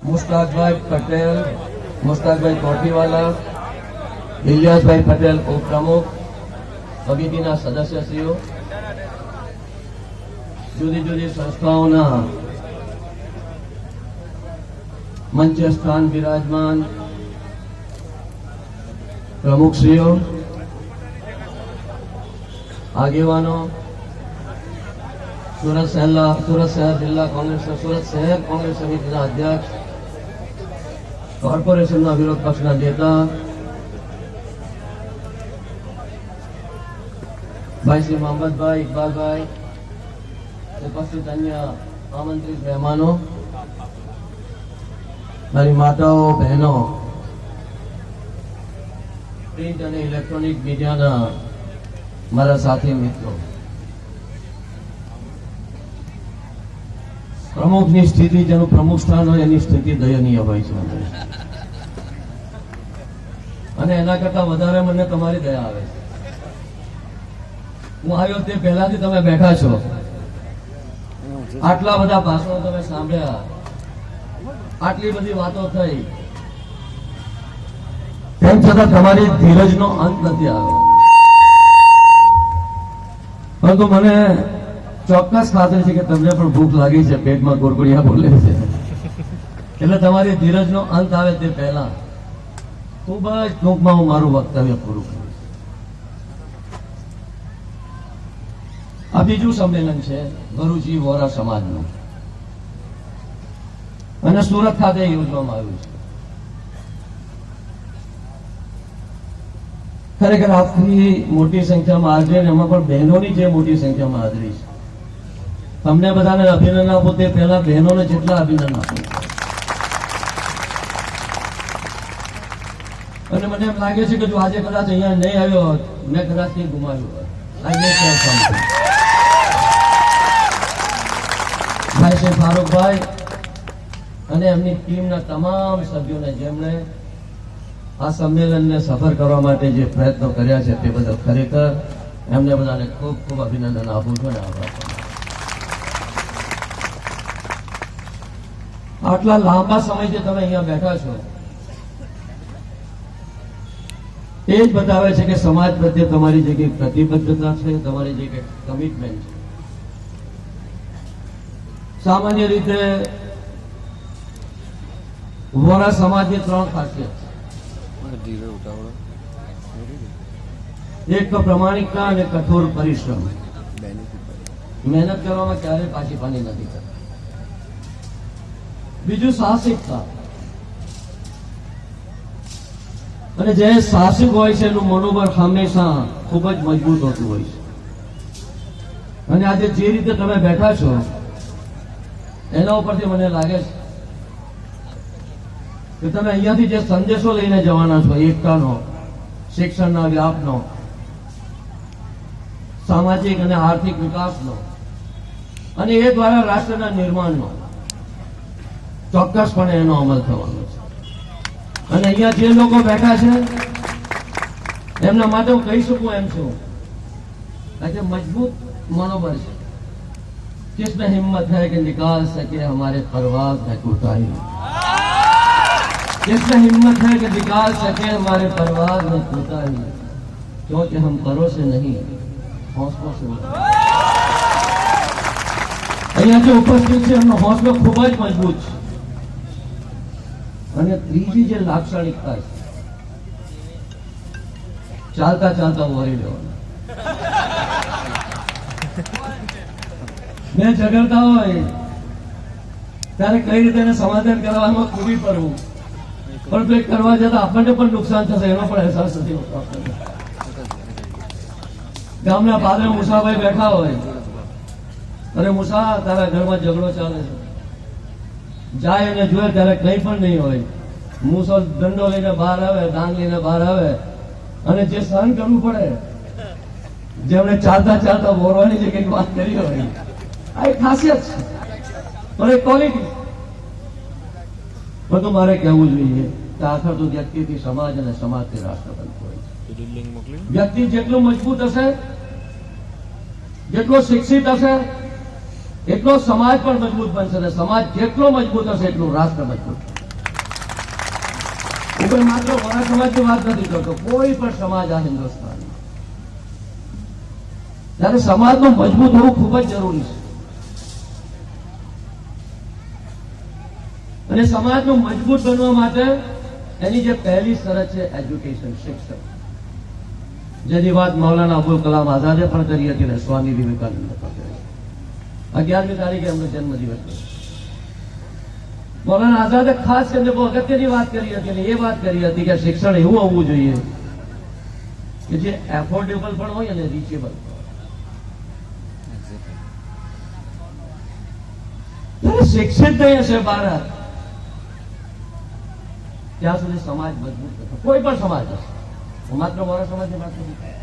મુસ્તાકભાઈ પટેલ, મુસ્તાકભાઈ કોઠીવાલા, ઇલિયાસભાઈ પટેલ ઉપપ્રમુખ, સમિતિના સદસ્યશ્રીઓ, જુદી જુદી સંસ્થાઓના મંચે સ્થાન બિરાજમાન પ્રમુખશ્રીઓ, આગેવાનો, સુરત શહેર જિલ્લા કોંગ્રેસ, સુરત શહેર કોંગ્રેસ સમિતિના અધ્યક્ષ, કોર્પોરેશનના વિરોધ પક્ષના નેતા ભાઈ શ્રી મોહમ્મદભાઈ, ઇકબાલભાઈ, ઉપસ્થિત અન્ય આમંત્રિત મહેમાનો, મારી માતાઓ, બહેનો, પ્રિન્ટ અને ઇલેક્ટ્રોનિક મીડિયાના મારા સાથી મિત્રો, પ્રમુખની સ્થિતિ જેનું પ્રમુખ સ્થાન હોય એની સ્થિતિ દયનીય હોય છે અને એના કરતા વધારે મને તમારી દયા આવે છે. હું આવ્યો તે પહેલાથી તમે બેઠા છો, આટલા બધા ભાષણો તમે સાંભળ્યા, આટલી બધી વાતો થઈ, તેમ છતાં તમારી ધીરજનો અંત નથી આવ્યો. પરંતુ મને ચોક્કસ ખાતરી છે કે તમને પણ ભૂખ લાગી છે, પેટમાં કુરકુરિયા બોલે છે, એટલે તમારી ધીરજનો અંત આવે તે પહેલા ખૂબ જ ટૂંકમાં હું મારું વક્તવ્ય પૂરું કરીશ. આ બીજું સંમેલન છે ભરૂચી વોરા સમાજનું અને સુરત ખાતે યોજવામાં આવ્યું છે. ખરેખર આટલી મોટી સંખ્યામાં હાજરી, એમાં પણ બહેનોની જે મોટી સંખ્યામાં હાજરી છે. તમને બધાને અભિનંદન આપો તે પહેલા બહેનોને જેટલા અભિનંદન આપો. અને મને એમ લાગે છે કે જો આજે કદાચ અહીંયા નહીં આવ્યો હોત, મેં કદાચ કંઈ ગુમાવ્યું હોત. ભાઈ શ્રી ફારૂકભાઈ અને એમની ટીમના તમામ સભ્યોને જેમણે આ સંમેલનને સફળ કરવા માટે જે પ્રયત્નો કર્યા છે તે બદલ ખરેખર એમને બધાને ખૂબ ખૂબ અભિનંદન આપું છું. આટલા લાંબા સમયથી તમે અહીંયા બેઠા છો એ જ બતાવે છે કે સમાજ પ્રત્યે તમારી જે કંઈક પ્રતિબદ્ધતા છે, તમારી જે કંઈક કમિટમેન્ટ છે. સામાન્ય રીતે વોરા સમાજની ત્રણ ખાસિયત છે. એક તો પ્રમાણિકતા અને કઠોર પરિશ્રમ. મહેનત કરવામાં ક્યારેય પાછી પાની નથી કરતા. બીજું સાહસિકતા. અને જે સાહસિક હોય છે એનું મનોબળ હંમેશા ખૂબ જ મજબૂત હોતું હોય છે. અને આજે જે રીતે તમે બેઠા છો એના ઉપરથી મને લાગે છે કે તમે અહીંયાથી જે સંદેશો લઈને જવાના છો, એકતાનો, શિક્ષણના વ્યાપનો, સામાજિક અને આર્થિક વિકાસનો અને એ દ્વારા રાષ્ટ્રના નિર્માણનો, ચોક્કસપણે એનો અમલ થવાનો છે. અને અહીંયા જે લોકો બેઠા છે એમના માટે હું કહી શકું એમ છું કે મજબૂત મનોબળ છે. किसमें हिम्मत है कि निकाल सके हमारे परवाज़ में कोताही, किसमें हिम्मत है कि निकाल सके हमारे परवाज़ में कोताही, क्योंकि हम परों से नहीं हौसलों से. અહીંયા જે ઉપસ્થિત છે એમનો હૌસલો ખૂબ જ મજબૂત છે. અને ત્રીજી જે લાક્ષણિકતા છે, ચાલતા ચાલતા વોરી લેવાનું. મેં ઝઘડતા હોય ત્યારે કઈ રીતે એને સમાધાન કરવામાં કૂદી પડવું, પણ તો કરવા જતા આપણને પણ નુકસાન થશે એનો પણ અહેસાસ નથી હોતો. ગામના પાદરે મુસાભાઈ બેઠા હોય, અરે મુસા તારા ઘરમાં ઝઘડો ચાલે છે, જાય અને જોયે ત્યારે કંઈ પણ નહીં હોય. મૂસો દંડો લઈને બહાર આવે, ડાંગ લઈને બહાર આવે અને જે સહન કરવું પડે, જેમણે ચાલતા ચાલતા બોરવાની જે કંઈક વાત કરી હોય, આ એક ખાસિયત છે, પણ એક ક્વોલિટી. બધું મારે કહેવું જોઈએ કે આખર તો વ્યક્તિથી સમાજ અને સમાજથી રાષ્ટ્ર બનતું હોય છે. વ્યક્તિ જેટલું મજબૂત હશે, જેટલો શિક્ષિત હશે, એટલો સમાજ પણ મજબૂત બનશે. સમાજ જેટલો મજબૂત હશે એટલું રાષ્ટ્ર મજબૂત. કોઈ માત્ર વોરા સમાજની વાત નથી કરતો, કોઈ પણ સમાજ આ હિન્દુસ્તાનમાં, ત્યારે સમાજનું મજબૂત હોવું ખૂબ જ જરૂરી છે. અને સમાજનું મજબૂત બનવા માટે એની જે પહેલી શરત છે એજ્યુકેશન, શિક્ષણ, જેની વાત મૌલાના અબુલ કલામ આઝાદે પણ કરી હતી અને સ્વામી વિવેકાનંદ પણ કરી. 11મી તારીખે એમનો જન્મદિવસ હતો. મૌલાના આઝાદે ખાસ કરીને બહુ અગત્યની વાત કરી હતી અને એ વાત કરી હતી કે શિક્ષણ એવું હોવું જોઈએ કે જે એફોર્ડેબલ પણ હોય અને રીચેબલ. શિક્ષિત નહીં હશે ભારત ત્યાં સુધી સમાજ મજબૂત થશે. કોઈ પણ સમાજ હશે, માત્ર મારા સમાજની વાત નથી.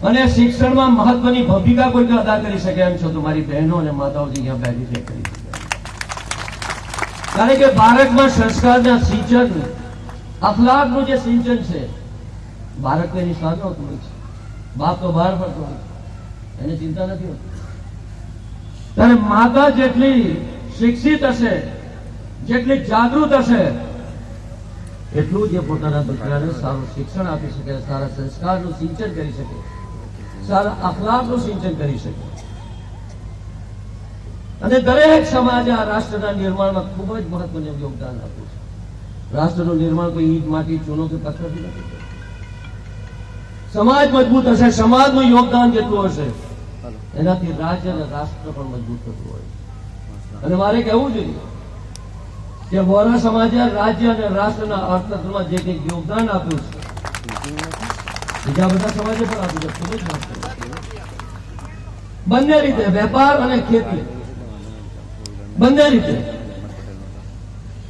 અને શિક્ષણમાં મહત્વની ભૂમિકા કોઈ અદા કરી શકે એમ છો તો મારી બહેનો અને માતાઓ જે અહીંયા બેઠી છે કરી શકે. કારણ કે બાળકમાં સંસ્કારના સિંચન, અખલાકનું જે સિંચન છે, બાળકને એની સામે હોતું હોય છે. બાપ તો બહાર ફરતો હોય છે, એને ચિંતા નથી હોતી. ત્યારે માતા જેટલી શિક્ષિત હશે, જેટલી જાગૃત હશે, એટલું જ એ પોતાના દીકરાને સારું શિક્ષણ આપી શકે, સારા સંસ્કારનું સિંચન કરી શકે, સારા અખલાકનું સિંચન કરી શકે. અને દરેક સમાજ આ રાષ્ટ્રના નિર્માણમાં ખૂબ જ મહત્વનું યોગદાન આપ્યું છે. રાષ્ટ્રનું નિર્માણ કોઈ ઈંટ, માટી, ચૂનો કે પથ્થરથી નથી. સમાજ મજબૂત હશે, સમાજનું યોગદાન જેટલું હશે એનાથી રાજ્ય અને રાષ્ટ્ર પણ મજબૂત થતું હોય. અને મારે કહેવું જોઈએ કે વોરા સમાજે રાજ્ય અને રાષ્ટ્રના અર્થતંત્રમાં જે કંઈક યોગદાન આપ્યું છે, બીજા બધા સમાજે પણ આપ્યું છે. ખૂબ જ મહત્વનું બંને રીતે, વેપાર અને ખેતી, બંને રીતે.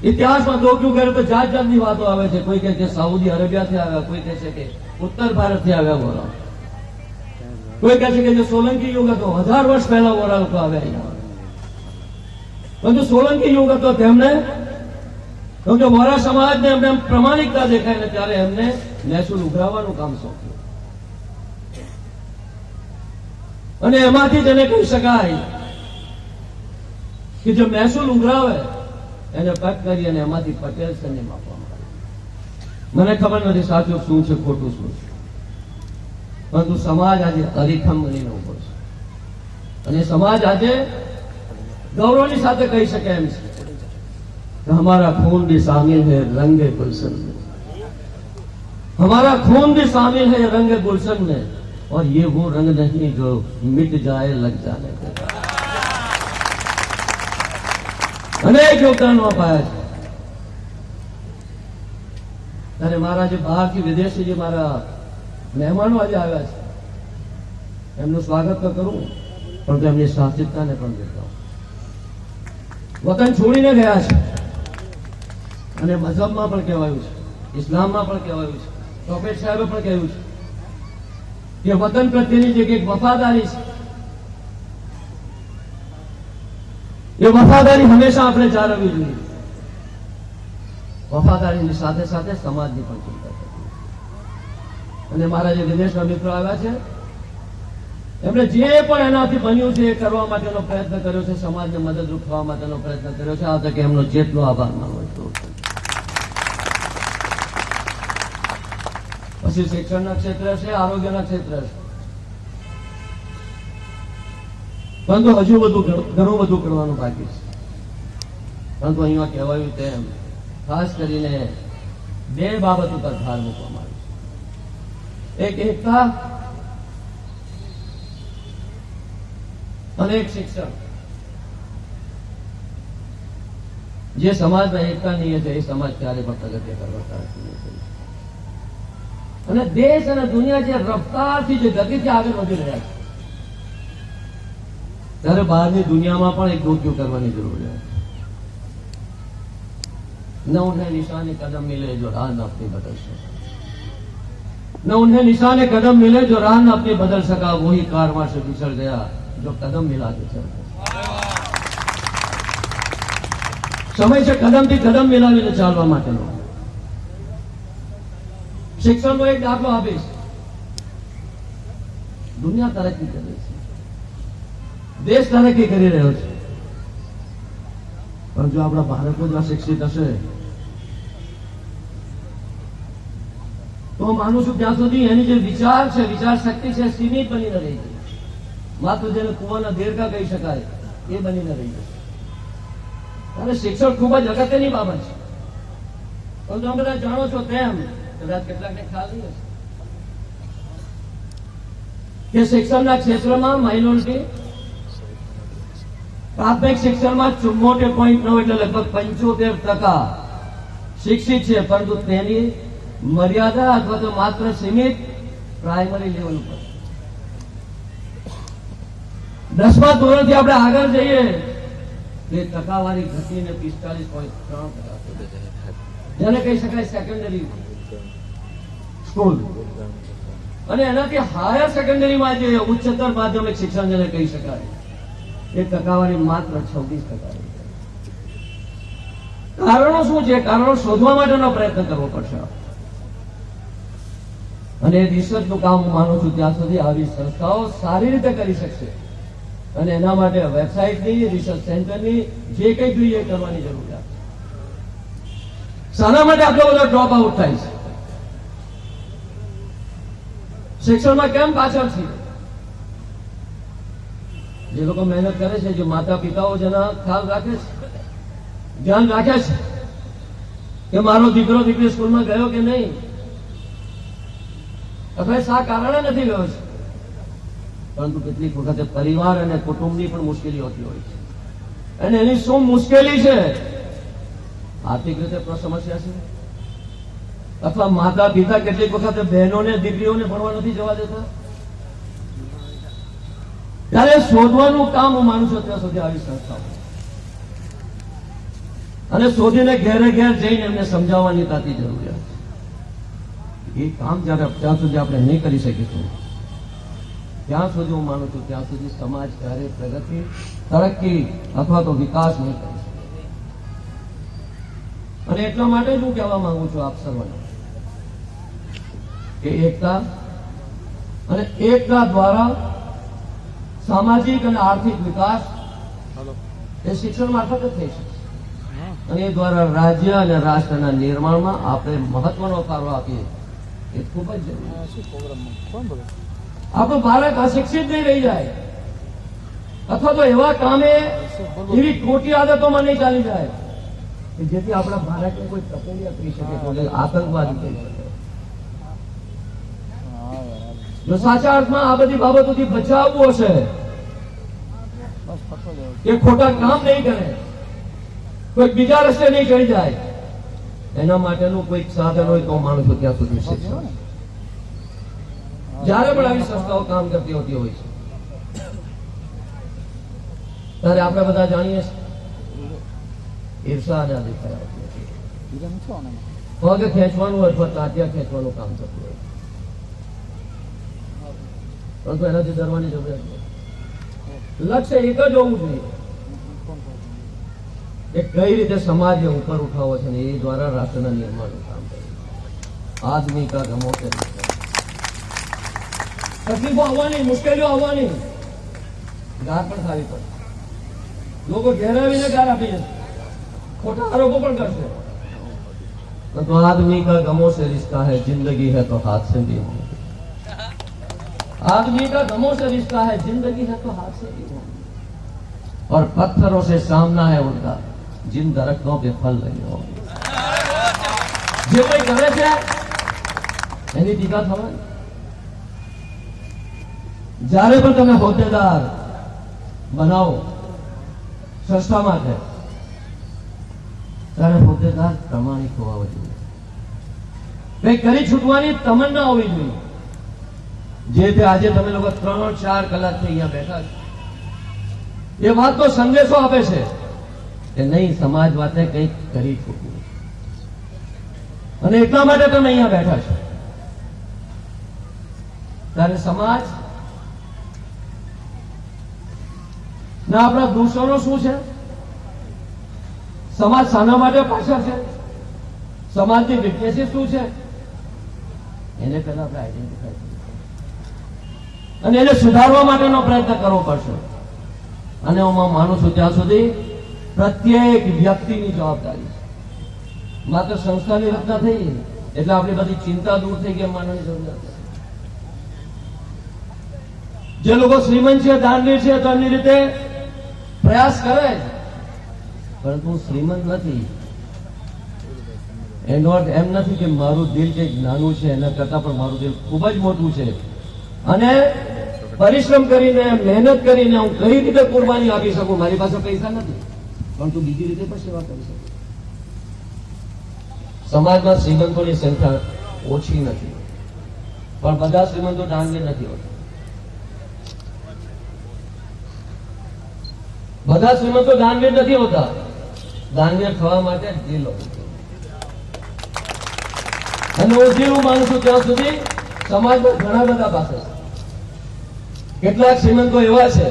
ઇતિહાસમાં દોખ્યું કરે તો જાત જાતની વાતો આવે છે. કોઈ કહે છે સાઉદી અરેબિયાથી આવ્યા, કોઈ કહે છે કે ઉત્તર ભારતથી આવ્યા વોરા, કોઈ કહે છે કે જે સોલંકી યુગ હતો 1000 વર્ષ પહેલા વોરા લોકો આવ્યા અહીંયા. પરંતુ સોલંકી યુગ હતો તેમને, કેમકે વોરા સમાજને એમને પ્રમાણિકતા દેખાય ને ત્યારે એમને મહેસૂલ ઉઘરાવવાનું કામ સોંપ્યું. અને એમાંથી તેને કહી શકાય કે જે મહેસૂલ ઉઘરાવે એને કટ કરી અને એમાંથી પટેલ સરનેમ આપવામાં આવે. મને ખબર નથી સાચું શું છે, ખોટું શું છે, પરંતુ સમાજ આજે અડીખમ બનીને ઉભો છે. અને સમાજ આજે ગૌરવની સાથે કહી શકે એમ છે कि हमारा खून भी शामिल है रंगे गुलशन में, हमारा खून भी शामिल है रंगे गुलशन में, और ये वो रंग नहीं जो मिट जाए लग जाने के बाद. अनेक योगदान अपाया છે. ત્યારે મારા જે બહારથી વિદેશી જે મારા મહેમાનો આજે આવ્યા છે એમનું સ્વાગત તો કરું, પણ એમની સાહસિકતાને પણ દેખાડું. વતન છોડીને ગયા છે અને મઝહબમાં પણ કહેવાયું છે, ઇસ્લામમાં પણ કહેવાયું છે, પ્રોફેટ સાહેબે પણ કહ્યું છે કે વતન પ્રત્યેની જે કંઈક વફાદારી છે એ વફાદારી હંમેશા આપણે જાળવવી જોઈએ. વફાદારીની સાથે સાથે સમાજની પણ ચિંતા કરવી. અને મારા જે વિદેશના મિત્રો આવ્યા છે એમણે જે પણ એનાથી બન્યું છે એ કરવા માટેનો પ્રયત્ન કર્યો છે, સમાજને મદદરૂપ થવા માટેનો પ્રયત્ન કર્યો છે. આ તકે એમનો જેટલો આભાર માનવો એટલો. પછી શિક્ષણના ક્ષેત્ર છે, આરોગ્યના ક્ષેત્ર છે, પરંતુ હજુ ઘણું બધું કરવાનું બાકી છે. પરંતુ અહીંયા કહેવાયું તેમ ખાસ કરીને બે બાબત ઉપર ભાર મૂકવામાં આવ્યો છે. એક એકતા અને એક શિક્ષણ. જે સમાજમાં એકતા નહીં છે એ સમાજ ક્યારે પણ પ્રગતિ કરવા ચાલતી નથી. અને દેશ અને દુનિયા જે રફતારથી જે ગતિથી આગળ વધી રહ્યા છે ત્યારે બહારની દુનિયામાં પણ એક ડોક્યુ કરવાની જરૂર છે. न उन्हें निशाने कदम मिले जो राह न अपनी बदल सका, न उन्हें निशाने कदम मिले जो राह न अपनी बदल सका, वही कारवां से बिछड़ गया जो कदम मिला के चल गया. સમય છે કદમથી કદમ મિલાવીને ચાલવા માટેનો. શિક્ષણનો એક દાખલો આપીશ. દુનિયા તરક્કી કરી છે, દેશ તરક્કી કરી રહ્યો છે, પણ જો આપણા બાળકો જ શિક્ષિત હશે તો હું માનું છું ત્યાં સુધી એની જે વિચાર છે, વિચાર શક્તિ છે, સીમિત બનીને રહી ગઈ. માત્ર જેને કુવાના દેડકા કહી શકાય એ બનીને રહી જશે. અને શિક્ષણ ખૂબ જ અગત્યની બાબત છે. પણ તમે બધા જાણો છો તેમ, કદાચ કેટલાકને ખ્યાલ નહીં હશે કે શિક્ષણના ક્ષેત્રમાં માઇનોરિટી પ્રાથમિક શિક્ષણમાં 74.9 એટલે લગભગ 75% શિક્ષિત છે, પરંતુ તેની મર્યાદા અથવા તો માત્ર સીમિત પ્રાઇમરી લેવલ ઉપર. 10મા ધોરણથી આપણે આગળ જઈએ તે ટકાવારી ઘટીને 45.3%, જેને કહી શકાય સેકન્ડરી સ્કૂલ. અને એનાથી હાયર સેકન્ડરીમાં જે ઉચ્ચતર માધ્યમિક શિક્ષણ જેને કહી શકાય એ ટકાવારી માત્ર 26%. કારણો શું છે? કારણો શોધવા માટેનો પ્રયત્ન કરવો પડશે. અને રિસર્ચનું કામ હું માનું છું ત્યાં સુધી આવી સંસ્થાઓ સારી રીતે કરી શકશે. અને એના માટે વેબસાઇટની, રિસર્ચ સેન્ટરની જે કંઈ જોઈએ એ કરવાની જરૂરિયાત છે. શાના માટે આટલો બધો ડ્રોપ આઉટ થાય છે? શિક્ષણમાં કેમ પાછળ છે? જે લોકો મહેનત કરે છે, જે માતા પિતાઓ જેના ખ્યાલ રાખે છે, ધ્યાન રાખે છે કે મારો દીકરો દીકરી સ્કૂલમાં ગયો કે નહીં, અથવા શા કારણે નથી ગયો છે. પરંતુ કેટલીક વખતે પરિવાર અને કુટુંબની પણ મુશ્કેલી હોતી હોય છે. અને એની શું મુશ્કેલી છે? આર્થિક રીતે સમસ્યા છે, અથવા માતા પિતા કેટલીક વખતે બહેનોને, દીકરીઓને ભણવા નથી જવા દેતા. ત્યારે શોધવાનું કામ હું માનું છું ત્યાં સુધી આવી સંસ્થાઓ, અને શોધીને ઘેરે ઘેર જઈને એમને સમજાવવાની તાતી જરૂરિયાત છે. એ કામ જ્યાં સુધી આપણે નહીં કરી શકીશું ત્યાં સુધી હું માનું છું ત્યાં સુધી સમાજ ક્યારે પ્રગતિ, તરક્કી અથવા તો વિકાસ નહીં કરી શકે. અને એટલા માટે જ હું કહેવા માંગુ છું આપ સર્વને કે એકતા, અને એકતા દ્વારા સામાજિક અને આર્થિક વિકાસ એ શિક્ષણ મારફત જ થઈ શકે. અને એ દ્વારા રાજ્ય અને રાષ્ટ્રના નિર્માણમાં આપણે મહત્વનો ફાળો આપીએ એ ખૂબ જ જરૂરી છે. આપણું ભારત અશિક્ષિત નહીં રહી જાય, અથવા તો એવા કામે, એવી ખોટી આદતોમાં નહીં ચાલી જાય કે જેથી આપણા ભારતને કોઈ તપેલિયા કરી શકે, કોઈ આતંકવાદી કરી શકે. જો સાચા અર્થમાં આ બધી બાબતોથી બચાવવું હશે, કે ખોટા કામ નહીં કરે, કોઈ બીજા રસ્તે નહીં ચડી જાય, એના માટેનું કોઈક સાધન હોય તો માનું છું ત્યાં સુધી શિક્ષણ. જ્યારે પણ આવી સંસ્થાઓ કામ કરતી હોતી હોય છે ત્યારે આપણે બધા જાણીએ છીએ ઈર્ષા અને અધિકાર હોતી હતી. પગ ખેંચવાનું અથવા તાટિયા ખેંચવાનું કામ થતું હોય, પરંતુ એનાથી ડરવાની જરૂરિયાત નથી. લક્ષ્ય એક જ હોવું જોઈએ કે કઈ રીતે સમાજને ઉપર ઉઠાવો છે, ને એ દ્વારા રાષ્ટ્રના નિર્માણનું કામ કરે. આદમી કા ગમો કે તકલીફો આવવાની, મુશ્કેલીઓ આવવાની, ગાર પણ ખાવી પડે. લોકો ઘેરાવીને ગાર આપી જશે, ખોટા આરોપો પણ કરશે. તો આદમી કા ગમો સે રિશ્તા है, जिंदगी है तो हाथ से भी होगी. आदमी का गमों से रिश्ता है, जिंदगी है तो हाथ से भी होगी. और पत्थरों से सामना है उनका, जिन दरख्तों पे फल नहीं होंगे. જે કોઈ કરે છે એની ટીકા થવાની. જ્યારે પણ તમે હોદ્દેદાર બનાવો સંસ્થા માટે, ત્યારે હોદ્દેદાર પ્રમાણિક હોવા જોઈએ. કંઈ કરી છૂટવાની તમન્ના હોવી જોઈએ. જે તે આજે તમે લોકો 3-4 કલાકથી અહીંયા બેઠા છો, એ વાતનો સંદેશો આપે છે કે નહીં, સમાજ માટે કંઈક કરી છૂટવું. અને એટલા માટે તમે અહીંયા બેઠા છો. ત્યારે સમાજ ના આપણા દૂષણો શું છે, સમાજ શાના માટે પાછળ છે, સમાજની વીકનેસીસ શું છે, એને પહેલા આપણે આઈડેન્ટિફાઈ કરીએ અને એને સુધારવા માટેનો પ્રયત્ન કરવો પડશે. અને હું માનું છું ત્યાં સુધી પ્રત્યેક વ્યક્તિની જવાબદારી છે. માત્ર સંસ્થાની રચના થઈ એટલે આપણી બધી ચિંતા દૂર થઈ ગઈ માનવાની જરૂર નથી. જે લોકો શ્રીમંત છે, દાનવીર છે, તો એમની રીતે પ્રયાસ કરે છે, પરંતુ હું શ્રીમંત નથી. એનો અર્થ એમ નથી કે મારું દિલ કંઈક નાનું છે, એના કરતા પણ મારું દિલ ખૂબ જ મોટું છે. અને પરિશ્રમ કરીને, મહેનત કરીને હું કઈ રીતે કુરબાની આપી શકું. મારી પાસે પૈસા નથી, પરંતુ બીજી રીતે પણ સેવા કરી શકું. સમાજમાં શ્રીમંતોની સંખ્યા ઓછી નથી, પણ બધા શ્રીમંતો દાનવીર નથી હોતા. બધા શ્રીમંતો દાનવીર નથી હોતા. દાનવીર થવા માટે દિલ હોવું જોઈએ. અને હું જેવું માનું છું ત્યાં સુધી સમાજમાં ઘણા બધા પાસે છે. કેટલાક શ્રીમંતો એવા છે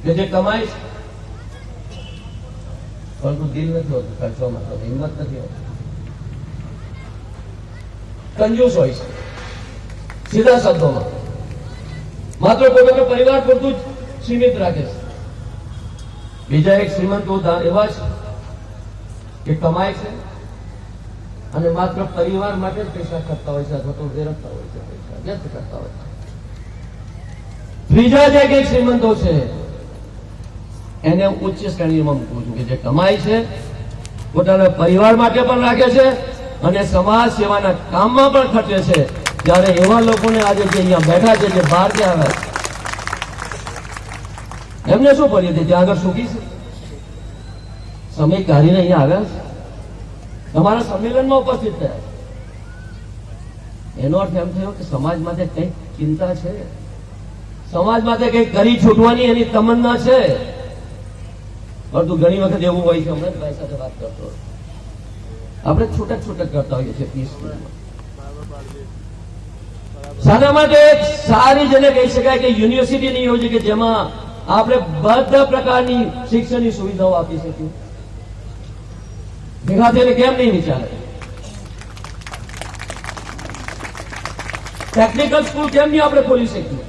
કે જે કમાય છે, પરંતુ દિલ નથી હોતું ખર્ચવા માટે, હિંમત નથી હોતી. કંજૂસ હોય છે, સીધા શબ્દોમાં માત્ર પોતાના પરિવાર પૂરતું જ સીમિત રાખે છે. બીજા એક શ્રીમંતો એવા છે કે કમાય છે અને માત્ર પરિવાર માટે જ પૈસા ખર્ચતા હોય છે, અથવા તો વેરવતા હોય છે, પૈસા વ્યર્થ કરતા હોય છે. ત્રીજા જે કંઈક શ્રીમંતો છે એને ઉચ્ચ શ્રેણીમાં મૂકું છું, કે જે કમાય છે, પોતાના પરિવાર માટે પણ રાખે છે અને સમાજ સેવાના કામમાં પણ ખર્ચે છે. ત્યારે એવા લોકોને આજે જે અહીંયા બેઠા છે, જે બહારથી આવ્યા છે, એમને શું પડી હતી? ત્યાં આગળ સુખી છે, સમય કાઢીને અહીંયા આવ્યા છે, તમારા સંમેલનમાં ઉપસ્થિત થયા છે. એનો અર્થ એમ થયો કે સમાજ માટે કંઈક ચિંતા છે, સમાજ માટે કંઈક કરી છૂટવાની એની તમન્ના છે. પરંતુ ઘણી વખત એવું હોય છે, હમણાં જ ભાઈ સાથે વાત કરતો, આપણે છૂટક કરતા હોઈએ છીએ પીસફુલમાં. શાના માટે એક સારી જેને કહી શકાય કે યુનિવર્સિટી નહીં હોય છે, કે જેમાં આપણે બધા પ્રકારની શિક્ષણની સુવિધાઓ આપી શકીએ. ભેગા થઈને કેમ નહીં વિચારે? ટેકનિકલ સ્કૂલ કેમ નહીં આપણે ખોલી શકીએ?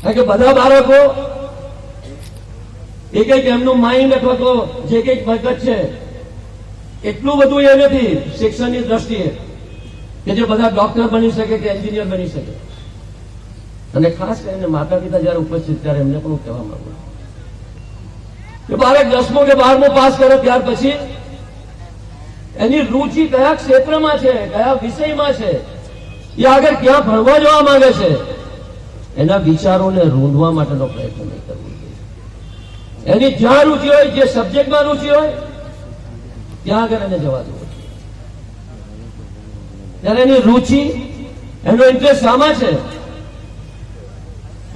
કારણ કે બધા બાળકો એક એમનું માઇન્ડ અથવા તો જે કંઈક મગજ છે એટલું બધું એ નથી શિક્ષણની દ્રષ્ટિએ કે જે બધા ડોક્ટર બની શકે કે એન્જિનિયર બની શકે. અને ખાસ કરીને માતા પિતા જયારે ઉપસ્થિત ત્યારે એમને પણ કહેવા માંગુ કે બાળક 10મું કે 12મું પાસ કરે ત્યાર પછી એની રુચિ કયા ક્ષેત્રમાં છે, કયા વિષયમાં છે, એ આગળ ક્યાં ભણવા જવા માંગે છે, એના વિચારોને રૂંધવા માટેનો પ્રયત્ન નહીં કરવો જોઈએ. એની જ્યાં રુચિ હોય, જે સબ્જેક્ટમાં રુચિ હોય, ત્યાં આગળ એને જવા દેવું. ત્યારે એની રુચિ, એનો ઇન્ટરેસ્ટ શામાં છે,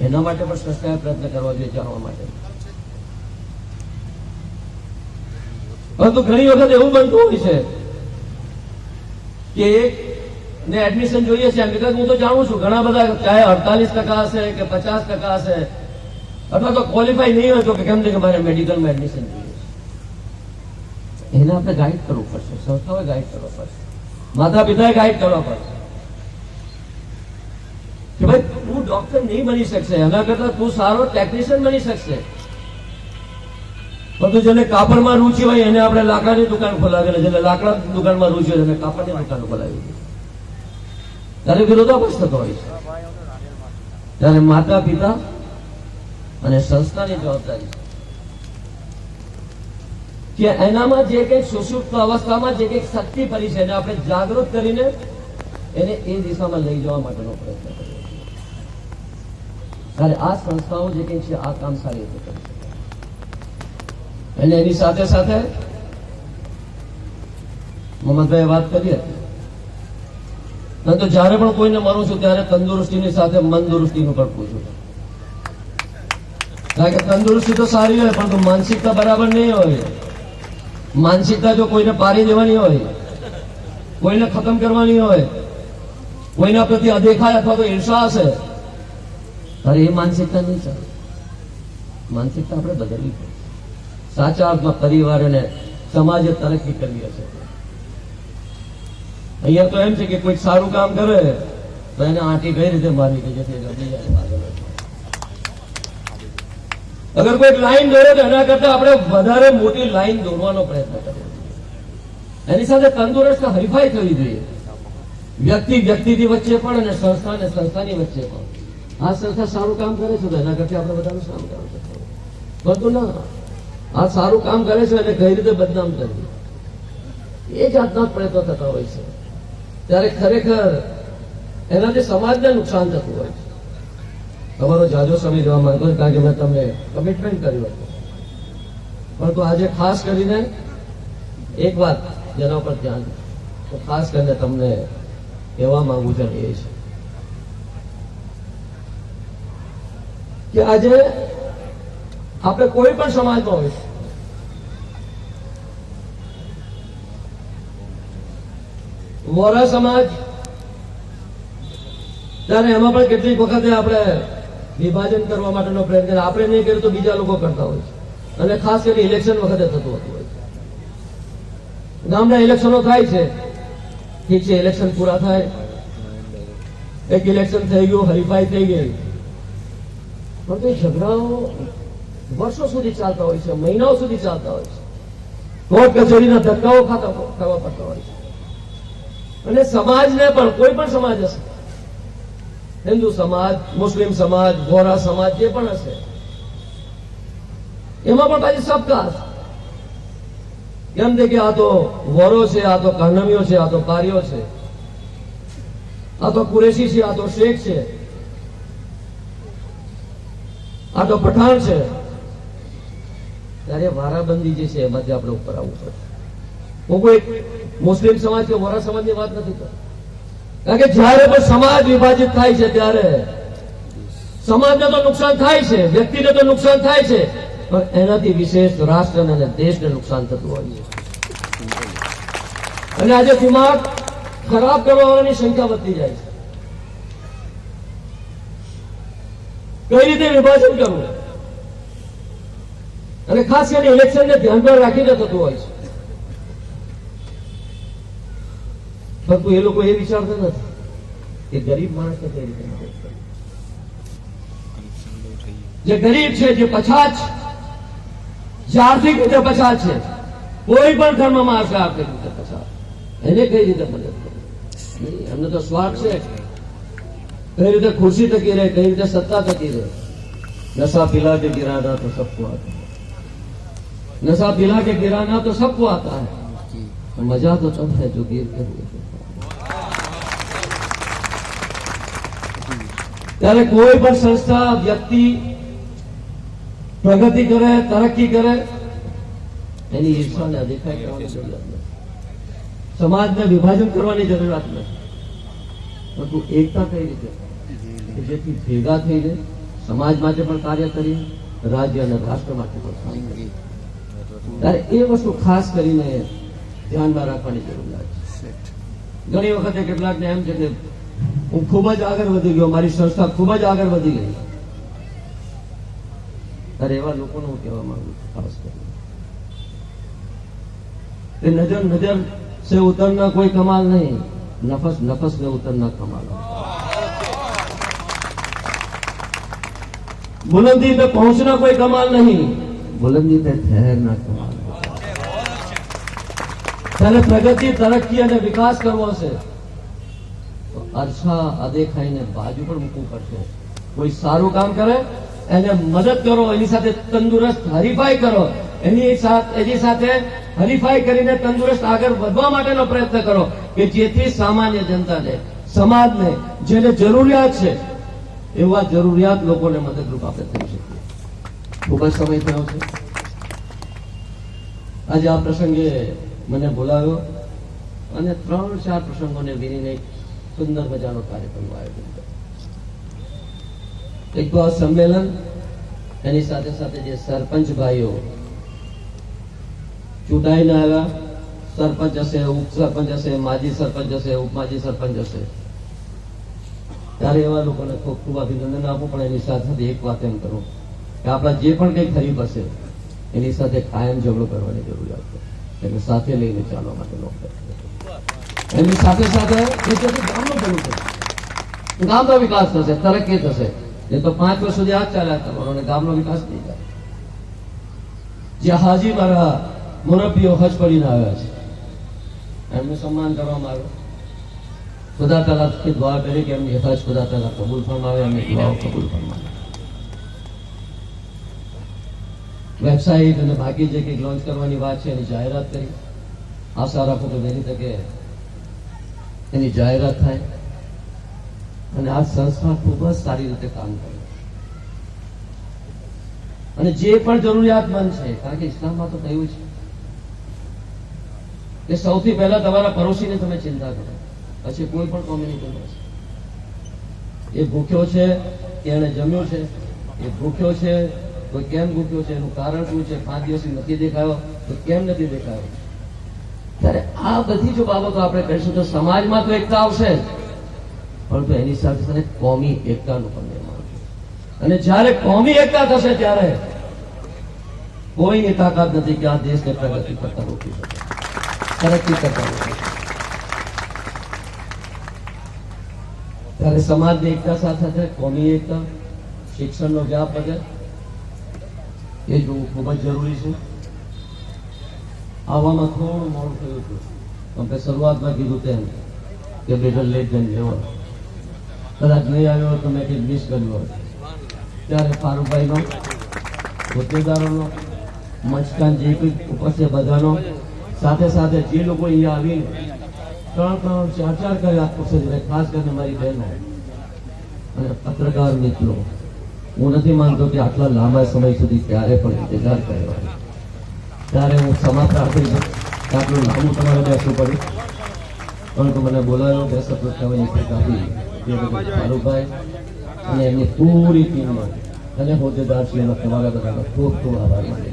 એના માટે પણ સંસ્થાએ પ્રયત્ન કરવા જોઈએ જાણવા માટે. પરંતુ ઘણી વખત એવું બનતું હોય છે કે ને એડમિશન જોઈએ છે. વિગત હું તો જાણું છું ઘણા બધા, ચાહે 48% હશે કે 50% હશે, અથવા તો ક્વોલિફાય નહીં હોય તો કે કેમ કે મારે મેડિકલમાં એડમિશન જોઈએ છે. એને આપણે ગાઈડ કરવું પડશે, સંસ્થાઓએ ગાઈડ કરવા પડશે, માતા પિતાએ ગાઈડ કરવા પડશે કે ભાઈ તું ડોક્ટર નહીં બની શકશે, એના કરતા તું સારો ટેકનિશિયન બની શકશે. પરંતુ જેને કાપડમાં રુચિ હોય એને આપણે લાકડાની દુકાન ખોલાવી, જેને લાકડા દુકાનમાં રુચિ હોય એને કાપડની દુકાન ખોલાવી. ત્યારે વિરોધાભાસ થતો હોય છે. ત્યારે માતા પિતા અને સંસ્થાની જવાબદારી છે કે એનામાં જે કંઈક સુષુપ્ત અવસ્થામાં જે કંઈક શક્તિ પડી છે એને આપણે જાગૃત કરીને એને એ દિશામાં લઈ જવા માટેનો પ્રયત્ન કરીએ. ત્યારે આ સંસ્થાઓ જે કંઈક છે આ કામ સારી રીતે કરી શકે. અને એની સાથે સાથે મોહમ્મદભાઈએ વાત કરી હતી, તો જયારે પણ કોઈને મળું છું ત્યારે તંદુરસ્તીની સાથે મનદુરસ્તીનું પણ પૂછું. કારણ કે તંદુરસ્તી તો સારી હોય પરંતુ માનસિકતા બરાબર નહીં હોય. માનસિકતા જો કોઈને પારી દેવાની હોય, કોઈને ખતમ કરવાની હોય, કોઈના પ્રત્યે અદેખાય અથવા તો ઈર્ષા હશે, ત્યારે એ માનસિકતા નહીં ચાલે. માનસિકતા આપણે બદલવી પડે. સાચા અર્થમાં પરિવાર અને સમાજે તરક્કી કરવી હશે. અહીંયા તો એમ છે કે કોઈ સારું કામ કરે તો એને આંટી કઈ રીતે મારવી કે જેથી ગમી જાય. અગર કોઈ લાઈન દોરે તો એના કરતા આપણે વધારે મોટી લાઈન દોરવાનો પ્રયત્ન કરીએ. એની સાથે તંદુરસ્ત હરીફાઈ થવી જોઈએ, વ્યક્તિની વચ્ચે પણ અને સંસ્થાની વચ્ચે પણ. આ સંસ્થા સારું કામ કરે છે તો એના કરતા આપણે બધાનું કામ કરવું છે, બધું ના. આ સારું કામ કરે છે અને કઈ રીતે બદનામ કરવી, એ જાતના પ્રયત્નો થતા હોય છે. ત્યારે ખરેખર એનાથી સમાજને નુકસાન થતું હોય છે. તમારો જાજો સમય જવા માંગતો કારણ કે મેં તમને કમિટમેન્ટ કર્યું હતું, પરંતુ આજે ખાસ કરીને એક વાત જેના પર ધ્યાન તો ખાસ કરીને તમને કહેવા માંગુ છું એ છે કે આજે આપણે કોઈ પણ સમાજમાં હોય, વોરા સમાજ, ત્યારે એમાં પણ કેટલીક વખતે આપણે વિભાજન કરવા માટેનો પ્રયત્ન કરીએ. આપણે નહીં કરીએ તો બીજા લોકો કરતા હોય છે, અને ખાસ કરીને ઇલેક્શન વખતે થતું હોતું હોય છે. ગામના ઇલેક્શનો થાય છે, ઠીક છે, ઇલેક્શન પૂરા થાય, એક ઇલેક્શન થઈ ગયું, હરીફાઈ થઈ ગઈ, પણ તે ઝઘડાઓ વર્ષો સુધી ચાલતા હોય છે, મહિનાઓ સુધી ચાલતા હોય છે, કોર્ટ કચેરીના ધક્કાઓ ખાવા પડતા હોય છે. અને સમાજને પણ, કોઈ પણ સમાજ હશે, હિન્દુ સમાજ, મુસ્લિમ સમાજ, વોરા સમાજ, જે પણ હશે, એમાં પણ પાછી સબકાસ્ટ. કેમ કે આ તો વોરો છે, આ તો કાનમીઓ છે, આ તો કારીઓ છે, આ તો કુરેશી છે, આ તો શેખ છે, આ તો પઠાણ છે. ત્યારે વારાબંધી જે છે એમાંથી આપણે ઉપર આવવું પડે. હું કોઈ મુસ્લિમ સમાજ કે વોરા સમાજની વાત નથી કરતો, કારણ કે જયારે પણ સમાજ વિભાજિત થાય છે ત્યારે સમાજને તો નુકસાન થાય છે, વ્યક્તિને તો નુકસાન થાય છે, પણ એનાથી વિશેષ રાષ્ટ્રને અને દેશને નુકસાન થતું હોય છે. અને આજે દિમાગ ખરાબ કરવાવાળાની સંખ્યા વધતી જાય છે. કઈ રીતે વિભાજન કરવું, અને ખાસ કરીને ઇલેક્શનને ધ્યાનમાં રાખીને થતું હોય છે. પરંતુ એ લોકો એ વિચારતા નથી કે ગરીબ માણસને કઈ રીતે મદદ કરવી. જે ગરીબ છે, જે પછાત છે, જે આર્થિક રીતે પછાત છે, કોઈ પણ ધર્મમાં હશે આર્થિક રીતે પછાત, એને કઈ રીતે મદદ કરવી. એમને તો સ્વાર્થ છે, કઈ રીતે ખુરશી ટકી રહે, કઈ રીતે સત્તા ટકી રહે. નશા पिला के गिराना तो सबको आता है, नशा पिला के गिराना तो सबको आता है, मजा तो तब है जो गिर के हुए. ત્યારે કોઈ પણ સંસ્થા, વ્યક્તિ પ્રગતિ કરે, તરક્કી કરે, એની ઈર્ષાને અદેખાઈ કરવાની જરૂરિયાત નથી, સમાજને વિભાજન કરવાની જરૂરિયાત નથી, પરંતુ એકતા કઈ રીતે જેથી ભેગા થઈને સમાજ માટે પણ કાર્ય કરીએ, રાજ્ય અને રાષ્ટ્ર માટે પણ કામ કરીએ. ત્યારે એ વસ્તુ ખાસ કરીને ધ્યાનમાં રાખવાની જરૂરિયાત છે. ઘણી વખતે કેટલાકને એમ છે કે હું ખૂબ જ આગળ વધી ગયો, મારી સંસ્થા ખૂબ જ આગળ વધી ગઈ. ત્યારે એવા લોકોને હું કહેવા માંગુ છું ખાસ કરીને નજર નજર से उतरना कोई कमाल नहीं, नफस नफस में उतरना कमाल है. बुलंदी पे पहुंचना कोई कमाल नहीं, बुलंदी पे ठहरना कमाल है. ત્યારે પ્રગતિ, તરક્કી અને વિકાસ કરવો છે તો અરછા અદેખાઈને બાજુ પર મૂકવું પડશે. કોઈ સારું કામ કરે એને મદદ કરો, એની સાથે તંદુરસ્ત હરીફાઈ કરો, એની સાથે હરીફાઈ કરીને તંદુરસ્ત આગળ વધવા માટેનો પ્રયત્ન કરો કે જેથી સામાન્ય જનતાને, સમાજને, જેને જરૂરિયાત છે એવા જરૂરિયાત લોકોને મદદરૂપ આપણે થઈ શકીએ. ખૂબ જ સમય થયો છે. આજે આ પ્રસંગે મને બોલાવ્યો અને 3-4 પ્રસંગોને વિનીને સુંદર મજાનો કાર્યક્રમ આયોજન કર્યો. એક તો આ સંમેલન, એની સાથે સાથે જે સરપંચ ભાઈઓ ચૂંટાઈને આવ્યા, સરપંચ હશે, ઉપસરપંચ હશે, માજી સરપંચ હશે, ઉપમાજી સરપંચ હશે, ત્યારે એવા લોકોને ખૂબ ખૂબ અભિનંદન આપું. પણ એની સાથે સાથે એક વાત એમ કરું કે આપણા જે પણ કંઈ ખરીફ હશે એની સાથે કાયમ ઝઘડો કરવાની જરૂરિયાત છે. એને સાથે લઈને ચાલવા માટેનો એની સાથે સાથે ગામનું ભલું થશે, ગામનો વિકાસ થશે, તરક્કી થશે. એ તો 5 વર્ષ સુધી આ ચાલ્યા કરવાનો અને ગામનો વિકાસ થઈ જાય. જે હાજી મારા મુરબ્બીઓ હજ પડીને આવ્યા છે એમનું સન્માન કરવામાં આવ્યું. ખુદા તાલાથી દુઆ કરી કે એમની હજ ખુદા તાલા કબૂલ ફરમાવે, એમની દુઆઓ કબૂલ ફરમાવે. વેબસાઇટ અને બાકી જે કંઈક લોન્ચ કરવાની વાત છે એની જાહેરાત કરી. આશા રાખું કે વહેલી તકે એની જાહેરાત થાય અને આ સંસ્થા ખૂબ જ સારી રીતે કામ કરે અને જે પણ જરૂરિયાતમંદ છે, કારણ કે ઇસ્લામમાં તો કહ્યું છે કે સૌથી પહેલા તમારા પડોશીની તમે ચિંતા કરો, પછી કોઈ પણ કોમ્યુનિટી છે. એ ભૂખ્યો છે કે એને જમ્યું છે, એ ભૂખ્યો છે, કોઈ કેમ ભૂખ્યો છે, એનું કારણ શું છે, 5 દિવસથી નથી દેખાયો તો કેમ નથી દેખાયો. ત્યારે આ બધી જો બાબતો આપણે કહીશું તો સમાજમાં તો એકતા આવશે જ, પરંતુ એની સાથે સાથે કોમી એકતાનું પણ નિર્માણ થશે. અને જ્યારે કોમી એકતા થશે ત્યારે કોઈની તાકાત નથી કે આ દેશને પ્રગતિ કરતા રોકી શકે, તરક્કી કરતા રોકી શકે. ત્યારે સમાજની એકતા સાથે સાથે કોમી એકતા, શિક્ષણનો વ્યાપ વધે એ જોવું ખૂબ જ જરૂરી છે. આવવામાં થોડું મોડું થયું હતું, આપણે શરૂઆતમાં કીધું તેમ કે બેટર લેટ ધેન નેવર. કદાચ નહીં આવ્યો તો મેં કંઈક મિસ કર્યું હોય. ત્યારે ફારૂકભાઈનો, હોદ્દેદારોનો, મંચકાન જે કંઈક ઉપસ્થિત બધાનો, સાથે સાથે જે લોકો અહીંયા આવીને 3-3, 4-4 કલાક ઉપસ્થિત, ખાસ કરીને મારી બહેનો અને પત્રકાર મિત્રો, હું નથી માનતો કે આટલા લાંબા સમય સુધી ક્યારે પણ ઇંતજાર કર્યો. ત્યારે હું ક્ષમા પ્રાર્થી છું કે આટલું લાંબુ તમારે બેસવું પડ્યું, પરંતુ મને બોલાયો, 2 શબ્દો કહેવાય આપી એ બદલ ફારૂકભાઈ અને એમની પૂરી ટીમને અને હોદ્દેદારશ્રીનો તમારા બધાનો ખૂબ ખૂબ આભાર માની.